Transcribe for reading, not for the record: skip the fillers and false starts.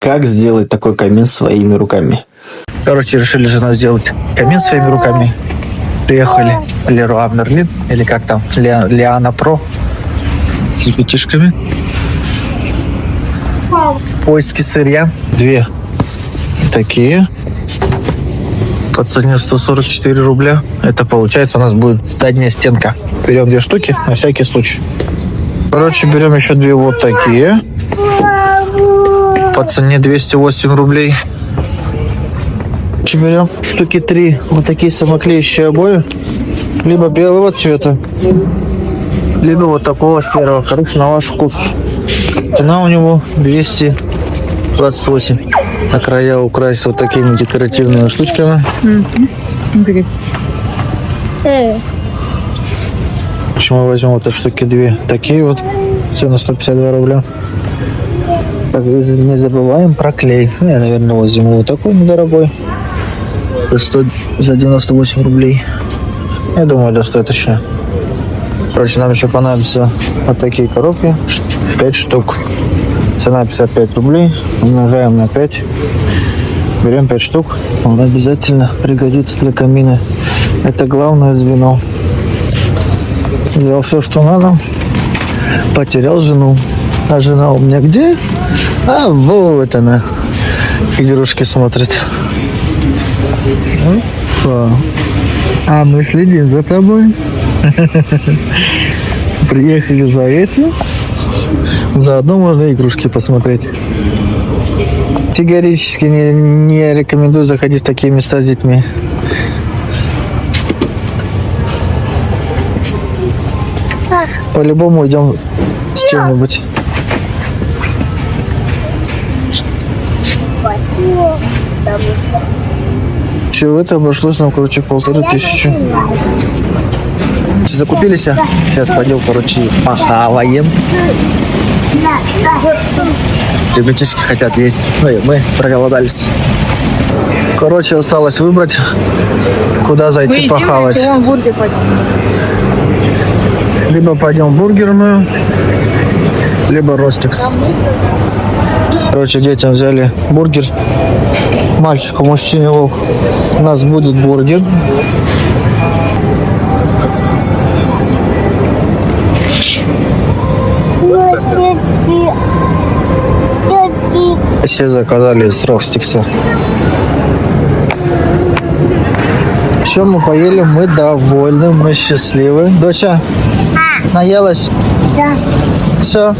как сделать такой камин своими руками. Короче, решили жена сделать камин своими руками. Приехали в Леруа Мерлин, или как там, Лиана Про, с ребятишками. В поиске сырья. Две такие. По цене 144 рубля. Это получается у нас будет задняя стенка. Берем две штуки на всякий случай. Короче, берем еще две вот такие. По цене 208 рублей. Берем штуки 3 вот такие самоклеющие обои. Либо белого цвета, либо вот такого серого. Короче, на ваш вкус. Цена у него 228. На края украсить вот такими декоративными штучками. Почему возьмем вот эти штуки две? Такие вот. Цена 152 рубля. Так, не забываем про клей. Я, наверное, возьму вот такой недорогой. За 98 рублей. Я думаю, достаточно. Короче, нам еще понадобятся вот такие коробки. 5 штук. Цена 55 рублей. Умножаем на 5. Берем 5 штук. Он обязательно пригодится для камина. Это главное звено. Взял все, что надо. Потерял жену. А жена у меня где? А вот она. Игрушки смотрит. А мы следим за тобой. Приехали за этим. Заодно можно игрушки посмотреть. Категорически не рекомендую заходить в такие места с детьми. По-любому идем с чем-нибудь. Все, это обошлось нам, короче, 1500. Закупились? Сейчас пойдем, короче, похаваем. Ребятишки хотят есть. Ну и мы проголодались. Короче, осталось выбрать, куда зайти похавать. Либо пойдем в бургерную, либо Ростикс. Короче, детям взяли бургер. Мальчику, мужчине, у нас будет бургер. Все заказали с Ростикса. Все, мы поели, мы довольны, мы счастливы. Доча, наелась? Да. Все.